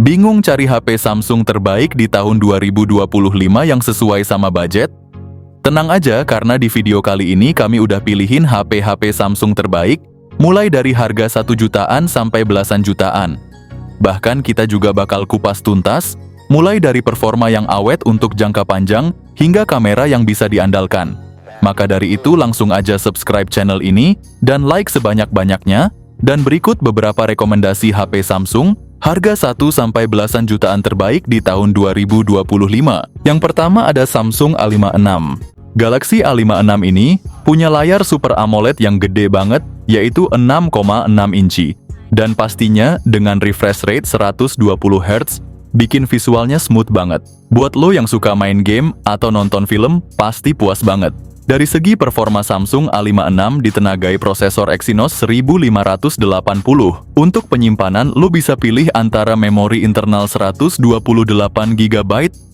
Bingung cari HP Samsung terbaik di tahun 2025 yang sesuai sama budget? Tenang aja karena di video kali ini kami udah pilihin HP-HP Samsung terbaik, mulai dari harga 1 jutaan sampai belasan jutaan. Bahkan kita juga bakal kupas tuntas, mulai dari performa yang awet untuk jangka panjang, hingga kamera yang bisa diandalkan. Maka dari itu langsung aja subscribe channel ini, dan like sebanyak-banyaknya, dan berikut beberapa rekomendasi HP Samsung, harga 1 sampai belasan jutaan terbaik di tahun 2025. Yang pertama ada Samsung A56. Galaxy A56 ini punya layar Super AMOLED yang gede banget, yaitu 6,6 inci. Dan pastinya dengan refresh rate 120 Hz, bikin visualnya smooth banget. Buat lo yang suka main game atau nonton film, pasti puas banget. Dari segi performa Samsung A56 ditenagai prosesor Exynos 1580. Untuk penyimpanan, lo bisa pilih antara memori internal 128GB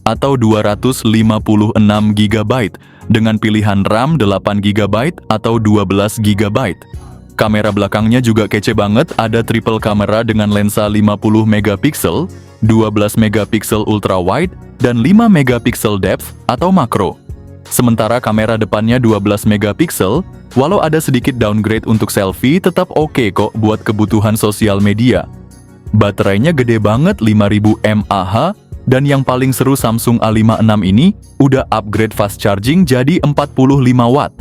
atau 256GB dengan pilihan RAM 8GB atau 12GB. Kamera belakangnya juga kece banget, ada triple kamera dengan lensa 50MP, 12MP ultra wide, dan 5MP depth atau makro. Sementara kamera depannya 12MP, walau ada sedikit downgrade untuk selfie, tetap oke kok buat kebutuhan sosial media. Baterainya gede banget 5000 mAh, dan yang paling seru Samsung A56 ini udah upgrade fast charging jadi 45 watt.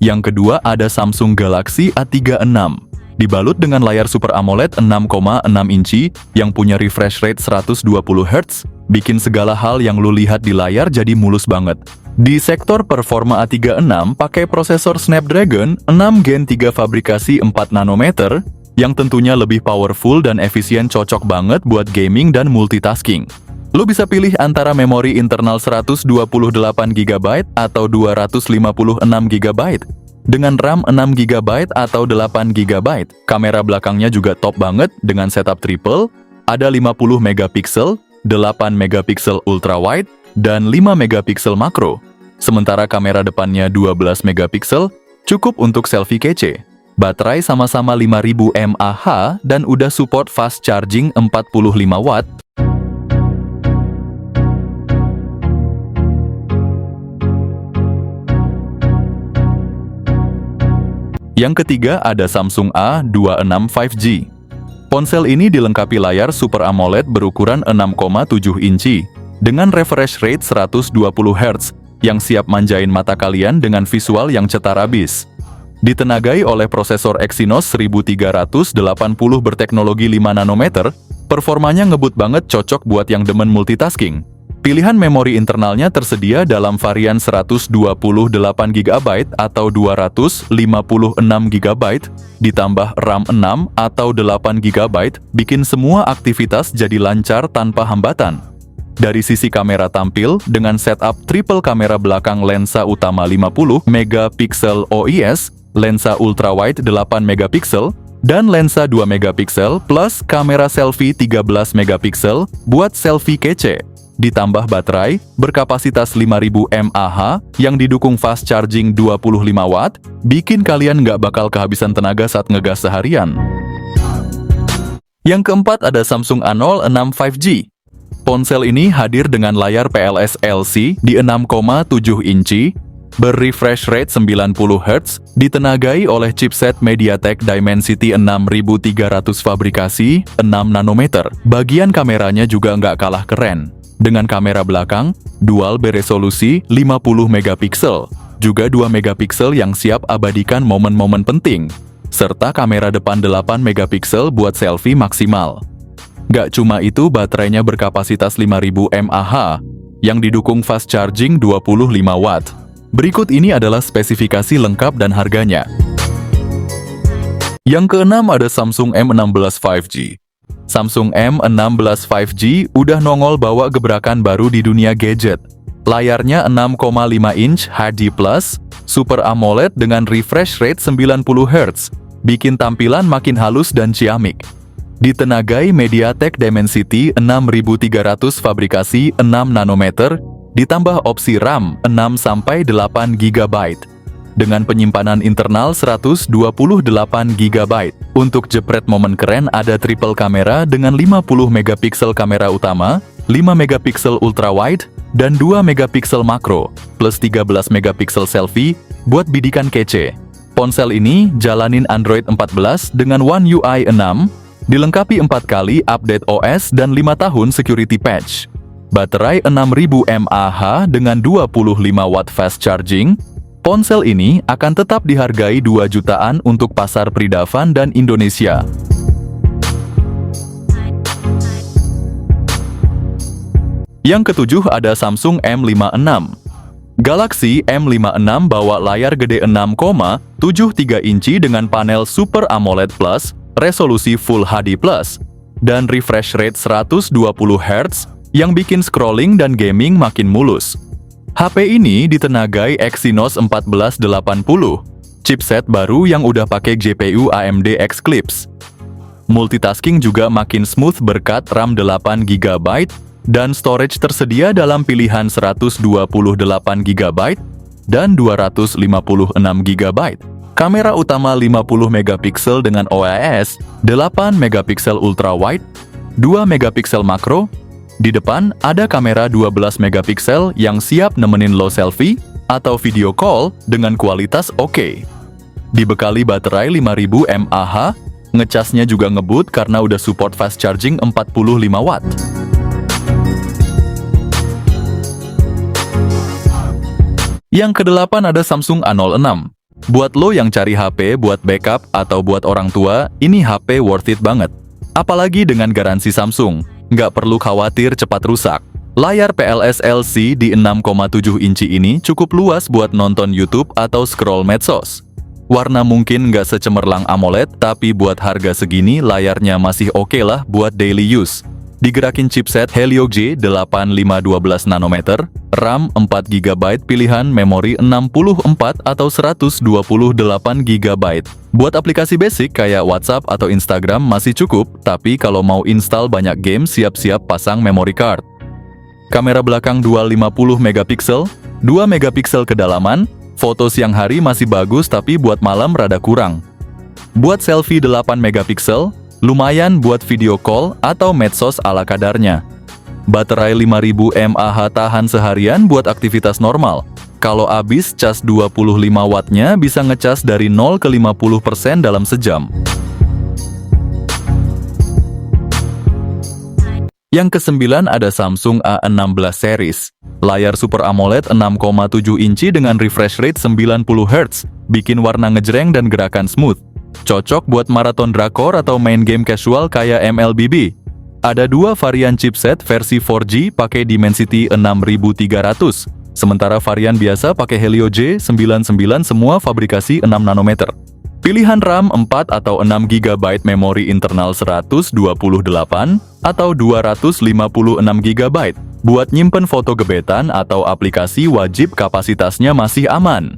Yang kedua ada Samsung Galaxy A36. Dibalut dengan layar Super AMOLED 6,6 inci yang punya refresh rate 120 Hz, bikin segala hal yang lu lihat di layar jadi mulus banget. Di sektor performa A36 pakai prosesor Snapdragon 6 Gen 3 fabrikasi 4 nanometer, yang tentunya lebih powerful dan efisien, cocok banget buat gaming dan multitasking. Lu bisa pilih antara memori internal 128GB atau 256GB. Dengan RAM 6GB atau 8GB, kamera belakangnya juga top banget dengan setup triple, ada 50MP, 8MP ultra wide, dan 5MP makro. Sementara kamera depannya 12MP, cukup untuk selfie kece. Baterai sama-sama 5000 mAh dan udah support fast charging 45 watt. Yang ketiga ada Samsung A26 5G. Ponsel ini dilengkapi layar Super AMOLED berukuran 6,7 inci dengan refresh rate 120 Hz yang siap manjain mata kalian dengan visual yang cetar abis. Ditenagai oleh prosesor Exynos 1380 berteknologi 5 nanometer, performanya ngebut banget, cocok buat yang demen multitasking. Pilihan memori internalnya tersedia dalam varian 128GB atau 256GB, ditambah RAM 6 atau 8GB, bikin semua aktivitas jadi lancar tanpa hambatan. Dari sisi kamera tampil, dengan setup triple kamera belakang lensa utama 50MP OIS, lensa ultrawide 8MP, dan lensa 2MP plus kamera selfie 13MP buat selfie kece. Ditambah baterai berkapasitas 5000 mAh yang didukung fast charging 25 watt, bikin kalian nggak bakal kehabisan tenaga saat ngegas seharian. Yang keempat ada Samsung A06 5G. Ponsel ini hadir dengan layar PLS LC di 6,7 inci, berrefresh rate 90 Hz, ditenagai oleh chipset MediaTek Dimensity 6300 fabrikasi 6 nanometer. Bagian kameranya juga nggak kalah keren. Dengan kamera belakang, dual beresolusi 50MP, juga 2MP yang siap abadikan momen-momen penting, serta kamera depan 8MP buat selfie maksimal. Gak cuma itu, baterainya berkapasitas 5000 mAh, yang didukung fast charging 25 watt. Berikut ini adalah spesifikasi lengkap dan harganya. Yang keenam ada Samsung M16 5G. Samsung M16 5G udah nongol bawa gebrakan baru di dunia gadget. Layarnya 6,5 inch HD+, Super AMOLED dengan refresh rate 90 Hz, bikin tampilan makin halus dan ciamik. Ditenagai MediaTek Dimensity 6300 fabrikasi 6 nanometer, ditambah opsi RAM 6-8GB. dengan penyimpanan internal 128 GB. Untuk jepret momen keren ada triple kamera dengan 50 megapiksel kamera utama, 5 megapiksel ultrawide, dan 2 megapiksel makro, plus 13 megapiksel selfie buat bidikan kece. Ponsel ini jalanin Android 14 dengan One UI 6, dilengkapi 4 kali update OS dan 5 tahun security patch. Baterai 6000 mAh dengan 25 watt fast charging. Ponsel ini akan tetap dihargai 2 jutaan untuk pasar Pridavan dan Indonesia. Yang ketujuh ada Samsung M56. Galaxy M56 bawa layar gede 6,73 inci dengan panel Super AMOLED Plus, resolusi Full HD Plus, dan refresh rate 120 Hz yang bikin scrolling dan gaming makin mulus. HP ini ditenagai Exynos 1480, chipset baru yang udah pakai GPU AMD Eclipse. Multitasking juga makin smooth berkat RAM 8 GB dan storage tersedia dalam pilihan 128 GB dan 256 GB. Kamera utama 50 megapiksel dengan OIS, 8 megapiksel ultrawide, 2 megapiksel makro. Di depan ada kamera 12 megapiksel yang siap nemenin lo selfie atau video call dengan kualitas oke. Dibekali baterai 5000 mAh, ngecasnya juga ngebut karena udah support fast charging 45 watt. Yang kedelapan ada Samsung A06. Buat lo yang cari HP buat backup atau buat orang tua, ini HP worth it banget. Apalagi dengan garansi Samsung. Nggak perlu khawatir cepat rusak. Layar PLS LC di 6,7 inci ini cukup luas buat nonton YouTube atau scroll medsos. Warna mungkin nggak secemerlang AMOLED, tapi buat harga segini layarnya masih oke lah buat daily use. Digerakin chipset Helio G8512 nanometer, RAM 4 GB, pilihan memori 64 atau 128 GB. Buat aplikasi basic kayak WhatsApp atau Instagram masih cukup, tapi kalau mau install banyak game siap-siap pasang memory card. Kamera belakang dual 50 megapiksel, 2 megapiksel kedalaman, foto siang hari masih bagus tapi buat malam rada kurang. Buat selfie 8 megapiksel, lumayan buat video call atau medsos ala kadarnya. Baterai 5000 mAh tahan seharian buat aktivitas normal. Kalau habis cas 25 wattnya bisa ngecas dari 0 ke 50% dalam sejam. Yang kesembilan ada Samsung A16 series. Layar Super AMOLED 6,7 inci dengan refresh rate 90 Hz, bikin warna ngejreng dan gerakan smooth. Cocok buat maraton drakor atau main game casual kayak MLBB. Ada 2 varian chipset versi 4G pakai Dimensity 6300. Sementara varian biasa pakai Helio G99 semua fabrikasi 6 nanometer. Pilihan RAM 4 atau 6 GB, memori internal 128 atau 256 GB. Buat nyimpen foto gebetan atau aplikasi wajib kapasitasnya masih aman.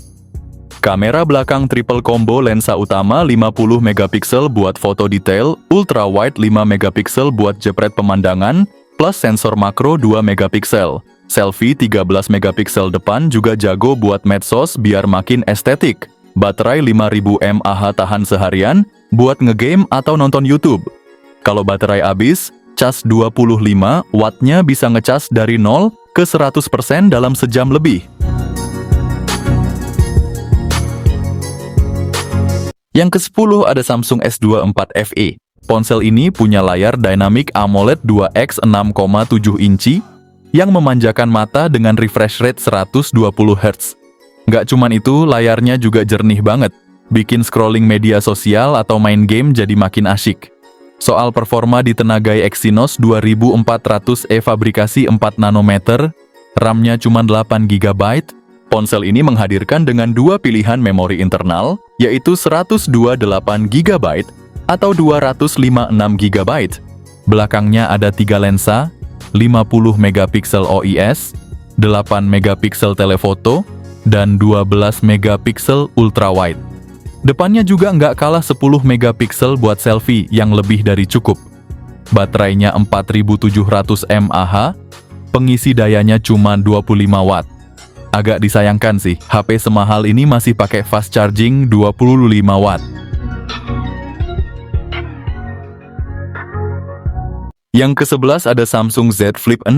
Kamera belakang triple combo, lensa utama 50 megapiksel buat foto detail, ultra wide 5 megapiksel buat jepret pemandangan, plus sensor makro 2 megapiksel. Selfie 13 megapiksel depan juga jago buat medsos biar makin estetik. Baterai 5000 mAh tahan seharian buat ngegame atau nonton YouTube. Kalau baterai habis, cas 25 wattnya bisa ngecas dari 0 ke 100% dalam sejam lebih. Yang ke-10 ada Samsung S24 FE. Ponsel ini punya layar Dynamic AMOLED 2X 6,7 inci yang memanjakan mata dengan refresh rate 120 Hz. Nggak cuman itu, layarnya juga jernih banget, bikin scrolling media sosial atau main game jadi makin asyik. Soal performa ditenagai Exynos 2400E fabrikasi 4 nanometer, RAM-nya cuma 8 GB. Ponsel ini menghadirkan dengan 2 pilihan memori internal, yaitu 128 GB atau 256 GB. Belakangnya ada 3 lensa, 50 megapiksel OIS, 8 megapiksel telefoto, dan 12 megapiksel ultrawide. Depannya juga nggak kalah 10 megapiksel buat selfie yang lebih dari cukup. Baterainya 4700 mAh, pengisi dayanya cuma 25 watt. Agak disayangkan sih, HP semahal ini masih pakai fast charging 25 watt. Yang ke-11 ada Samsung Z Flip 6.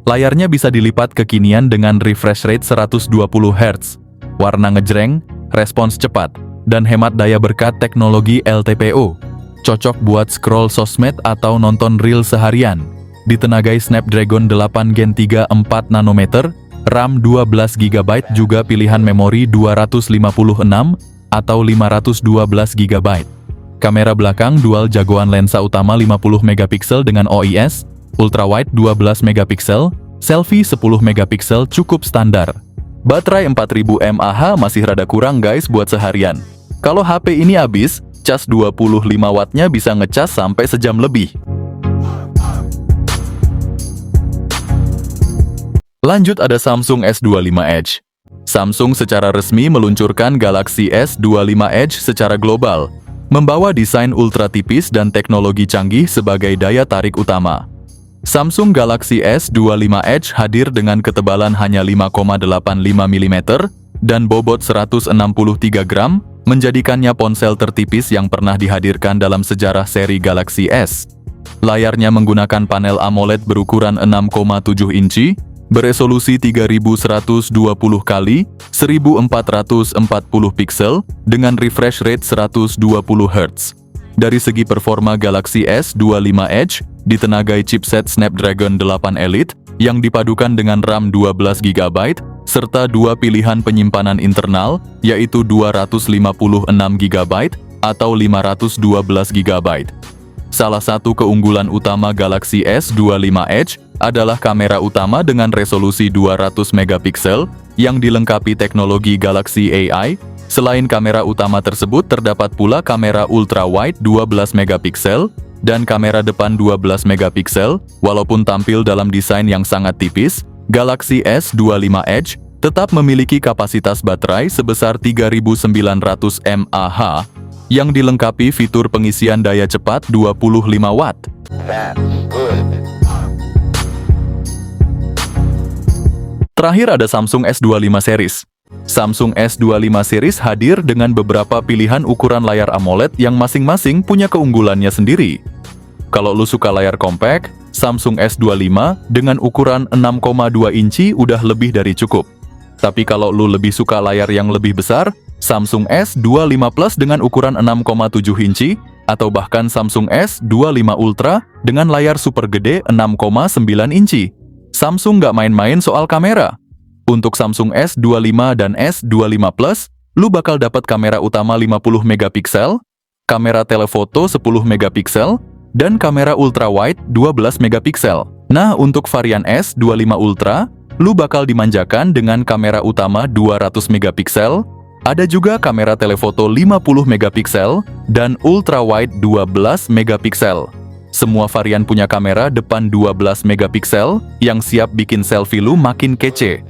Layarnya bisa dilipat kekinian dengan refresh rate 120 Hz, warna ngejreng, respons cepat, dan hemat daya berkat teknologi LTPO. Cocok buat scroll sosmed atau nonton reel seharian. Ditenagai Snapdragon 8 Gen 3 4 nanometer, RAM 12 GB, juga pilihan memori 256 atau 512 GB. Kamera belakang dual jagoan, lensa utama 50 megapiksel dengan OIS, ultrawide 12 megapiksel, selfie 10 megapiksel cukup standar. Baterai 4000 mAh masih rada kurang guys buat seharian. Kalau HP ini habis, cas 25 wattnya bisa ngecas sampai sejam lebih. Lanjut ada Samsung S25 Edge. Samsung secara resmi meluncurkan Galaxy S25 Edge secara global, membawa desain ultra tipis dan teknologi canggih sebagai daya tarik utama. Samsung Galaxy S25 Edge hadir dengan ketebalan hanya 5,85 mm dan bobot 163 gram, menjadikannya ponsel tertipis yang pernah dihadirkan dalam sejarah seri Galaxy S. Layarnya menggunakan panel AMOLED berukuran 6,7 inci, beresolusi 3120 x 1440 piksel dengan refresh rate 120 Hz. Dari segi performa, Galaxy S25 Edge ditenagai chipset Snapdragon 8 Elite yang dipadukan dengan RAM 12 GB serta dua pilihan penyimpanan internal, yaitu 256 GB atau 512 GB. Salah satu keunggulan utama Galaxy S25 Edge adalah kamera utama dengan resolusi 200 megapiksel yang dilengkapi teknologi Galaxy AI. Selain kamera utama tersebut, terdapat pula kamera ultrawide 12 megapiksel dan kamera depan 12 megapiksel. Walaupun tampil dalam desain yang sangat tipis, Galaxy S25 Edge tetap memiliki kapasitas baterai sebesar 3900 mAh yang dilengkapi fitur pengisian daya cepat 25 watt. Terakhir ada Samsung S25 series. Samsung S25 series hadir dengan beberapa pilihan ukuran layar AMOLED yang masing-masing punya keunggulannya sendiri. Kalau lu suka layar compact, Samsung S25 dengan ukuran 6,2 inci udah lebih dari cukup. Tapi kalau lu lebih suka layar yang lebih besar, Samsung S25 Plus dengan ukuran 6,7 inci, atau bahkan Samsung S25 Ultra dengan layar super gede 6,9 inci. Samsung nggak main-main soal kamera. Untuk Samsung S25 dan S25 Plus, lu bakal dapat kamera utama 50 megapiksel, kamera telefoto 10 megapiksel, dan kamera ultrawide 12 megapiksel. Nah, untuk varian S25 Ultra, lu bakal dimanjakan dengan kamera utama 200 megapiksel, ada juga kamera telefoto 50 megapiksel, dan ultrawide 12 megapiksel. Semua varian punya kamera depan 12 megapiksel yang siap bikin selfie lu makin kece.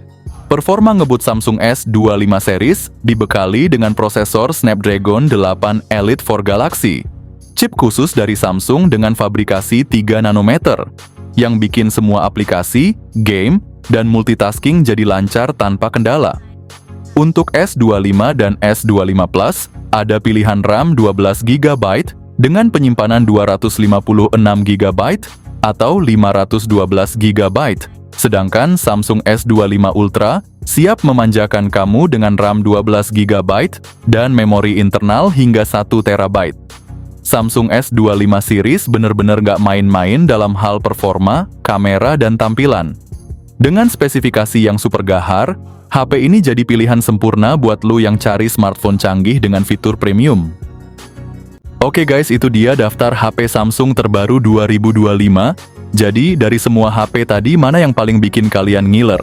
Performa ngebut Samsung S25 series dibekali dengan prosesor Snapdragon 8 Elite for Galaxy. Chip khusus dari Samsung dengan fabrikasi 3 nanometer, yang bikin semua aplikasi, game, dan multitasking jadi lancar tanpa kendala. Untuk S25 dan S25 Plus, ada pilihan RAM 12 GB dengan penyimpanan 256 GB atau 512 GB. Sedangkan Samsung S25 Ultra siap memanjakan kamu dengan RAM 12 GB dan memori internal hingga 1 TB. Samsung S25 series bener-bener nggak main-main dalam hal performa, kamera, dan tampilan. Dengan spesifikasi yang super gahar, HP ini jadi pilihan sempurna buat lu yang cari smartphone canggih dengan fitur premium. Oke guys, itu dia daftar HP Samsung terbaru 2025. Jadi, dari semua HP tadi, mana yang paling bikin kalian ngiler?